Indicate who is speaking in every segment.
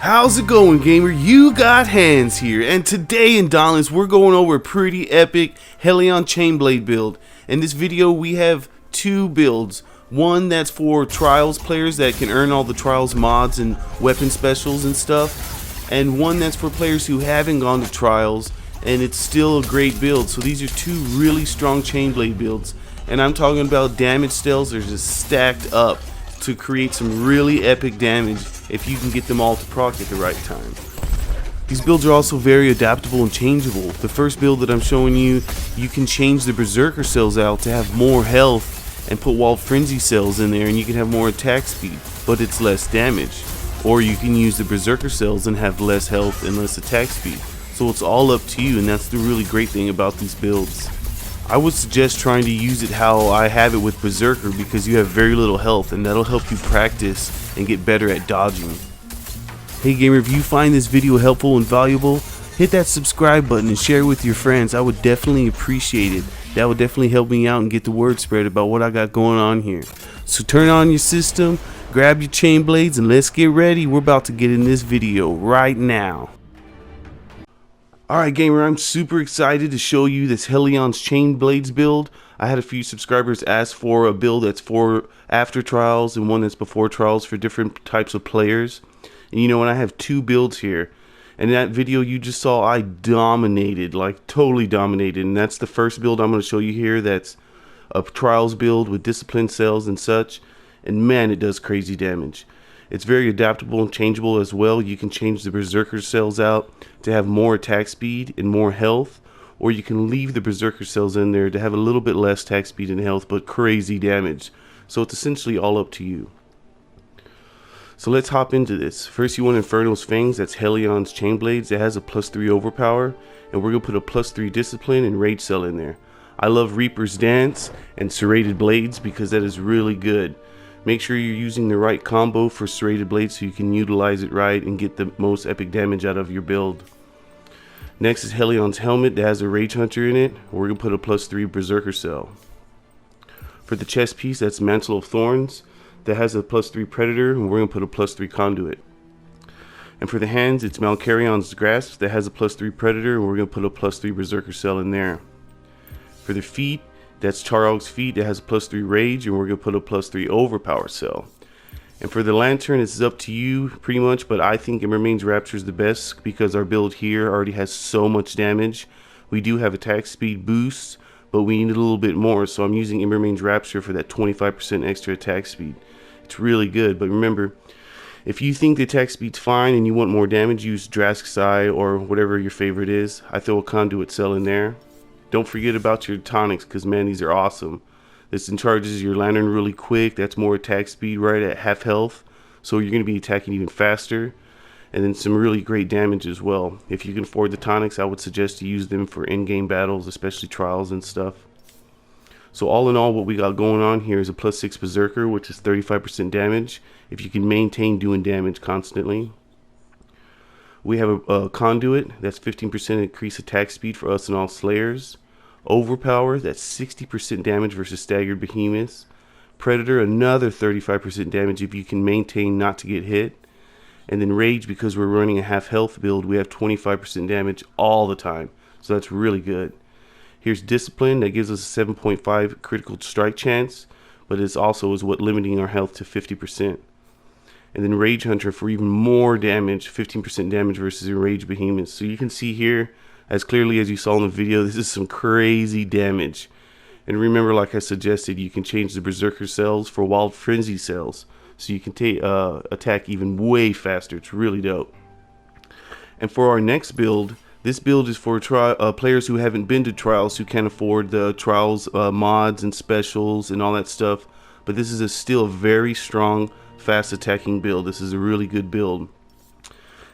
Speaker 1: How's it going, gamer? You got Hands here, and today in Dauntless we're going over a pretty epic Hellion Chain Blade build. In this video we have two builds. One that's for Trials players that can earn all the Trials mods and weapon specials and stuff, and one that's for players who haven't gone to Trials and it's still a great build. So these are two really strong Chain Blade builds, and I'm talking about damage styles that are just stacked up to create some really epic damage if you can get them all to proc at the right time. These builds are also very adaptable and changeable. The first build that I'm showing you, you can change the Berserker cells out to have more health and put Wild Frenzy cells in there, and you can have more attack speed, but it's less damage. Or you can use the Berserker cells and have less health and less attack speed. So it's all up to you, and that's the really great thing about these builds. I would suggest trying to use it how I have it with Berserker, because you have very little health and that'll help you practice and get better at dodging. Hey gamer, if you find this video helpful and valuable, hit that subscribe button and share it with your friends. I would definitely appreciate it. That would definitely help me out and get the word spread about what I got going on here. So turn on your system, grab your chain blades, and let's get ready. We're about to get in this video right now. Alright gamer, I'm super excited to show you this Hellions Chain Blades build. I had a few subscribers ask for a build that's for after Trials and one that's before Trials for different types of players. And you know what, I have two builds here. And in that video you just saw, I dominated, like totally dominated. And that's the first build I'm going to show you here. That's a Trials build with discipline cells and such. And man, it does crazy damage. It's very adaptable and changeable as well. You can change the Berserker cells out to have more attack speed and more health, or you can leave the Berserker cells in there to have a little bit less attack speed and health but crazy damage. So it's essentially all up to you. So let's hop into this. First you want Inferno's Fangs. That's Hellions Chain Blades. It has a +3 overpower, and we're going to put a +3 discipline and rage cell in there. I love Reaper's Dance and Serrated Blades because that is really good. Make sure you're using the right combo for Serrated Blades so you can utilize it right and get the most epic damage out of your build. Next is Hellion's Helmet that has a Rage Hunter in it. We're going to put a +3 Berserker cell. For the chest piece, that's Mantle of Thorns that has a +3 Predator, and we're going to put a +3 Conduit. And for the hands, it's Malcarion's Grasp that has a +3 Predator, and we're going to put a +3 Berserker cell in there. For the feet, that's Charog's Feet that has a +3 Rage, and we're going to put a +3 Overpower cell. And for the Lantern, it's up to you pretty much, but I think It Remains Rapture is the best because our build here already has so much damage. We do have attack speed boosts, but we need a little bit more, so I'm using It Remains Rapture for that 25% extra attack speed. It's really good, but remember, if you think the attack speed's fine and you want more damage, use Drask's Eye or whatever your favorite is. I throw a Conduit cell in there. Don't forget about your tonics, because man, these are awesome. This charges your Lantern really quick. That's more attack speed right at half health, so you're going to be attacking even faster. And then some really great damage as well. If you can afford the tonics, I would suggest to use them for in-game battles, especially Trials and stuff. So all in all, what we got going on here is a +6 Berserker, which is 35% damage if you can maintain doing damage constantly. We have a Conduit, that's 15% increased attack speed for us and all Slayers. Overpower, that's 60% damage versus Staggered Behemoths. Predator, another 35% damage if you can maintain not to get hit. And then Rage, because we're running a half health build, we have 25% damage all the time. So that's really good. Here's Discipline, that gives us a 7.5 critical strike chance, but it also is what limiting our health to 50%. And then Rage Hunter for even more damage, 15% damage versus Enraged Behemoths. So you can see here, as clearly as you saw in the video, this is some crazy damage. And remember, like I suggested, you can change the Berserker cells for Wild Frenzy cells, so you can attack even way faster. It's really dope. And for our next build, this build is for players who haven't been to Trials, who can't afford the Trials mods and specials and all that stuff. But this is still a very strong, fast attacking build. This is a really good build.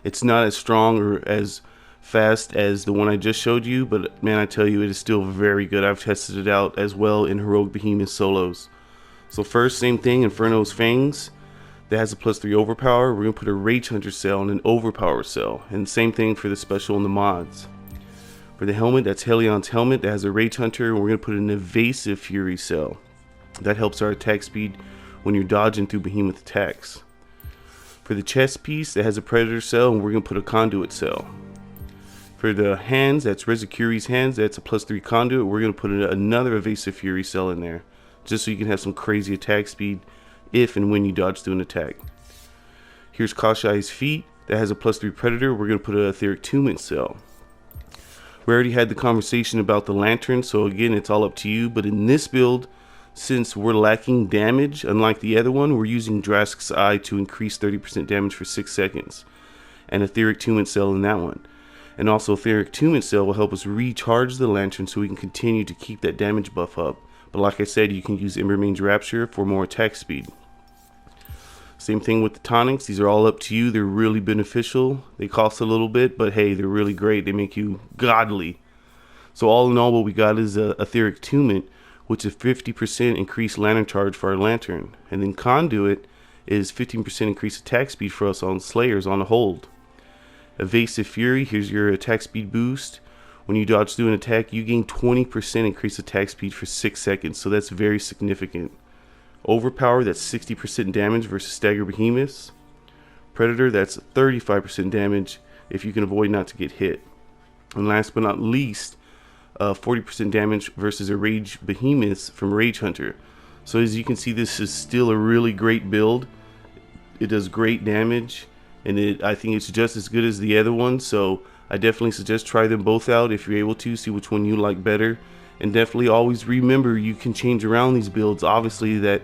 Speaker 1: It's not as strong or as fast as the one I just showed you, but man, I tell you, it is still very good. I've tested it out as well in Heroic Behemoth solos. So first, same thing, Inferno's Fangs that has a +3 overpower. We're going to put a Rage Hunter cell and an Overpower cell, and same thing for the special and the mods. For the helmet, that's Hellion's Helmet that has a Rage Hunter, and we're going to put an Evasive Fury cell. That helps our attack speed when you're dodging through behemoth attacks. For For the chest piece, that has a Predator cell, and we're going to put a Conduit cell. For the hands, that's Rezakuri's hands, that's a +3 Conduit. We're going to put another Evasive Fury cell in there, just so you can have some crazy attack speed if and when you dodge through an attack. Here's Kashai's feet, that has a +3 Predator. We're going to put an Etheric Tumment cell. We already had the conversation about the lantern, so again, it's all up to you. But in this build, since we're lacking damage, unlike the other one, we're using Drask's Eye to increase 30% damage for 6 seconds. And Etheric Tumment cell in that one. And also Etheric Tumment cell will help us recharge the lantern so we can continue to keep that damage buff up. But like I said, you can use Embermane's Rapture for more attack speed. Same thing with the tonics. These are all up to you. They're really beneficial. They cost a little bit, but hey, they're really great. They make you godly. So all in all, what we got is a Etheric Tumment, which is 50% increased lantern charge for our lantern. And then Conduit is 15% increased attack speed for us on Slayers on a hold. Evasive Fury, here's your attack speed boost. When you dodge through an attack, you gain 20% increased attack speed for 6 seconds. So that's very significant. Overpower, that's 60% damage versus Stagger Behemoths. Predator, that's 35% damage if you can avoid not to get hit. And last but not least, 40% damage versus a Rage Behemoths from Rage Hunter. So as you can see, this is still a really great build. It does great damage, and I think it's just as good as the other one. So I definitely suggest try them both out if you're able to, see which one you like better. And definitely always remember, you can change around these builds, obviously, that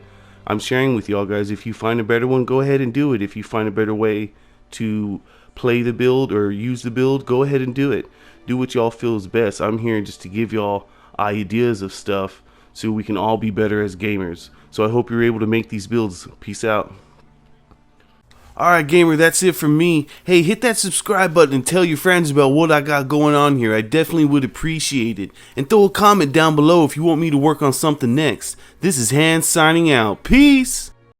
Speaker 1: I'm sharing with y'all guys. If you find a better one, go ahead and do it. If you find a better way to play the build or use the build, go ahead and do it. Do what y'all feel is best. I'm here just to give y'all ideas of stuff so we can all be better as gamers. So I hope you're able to make these builds. Peace out. Alright gamer, that's it from me. Hey, hit that subscribe button and tell your friends about what I got going on here. I definitely would appreciate it. And throw a comment down below if you want me to work on something next. This is Hans signing out. Peace!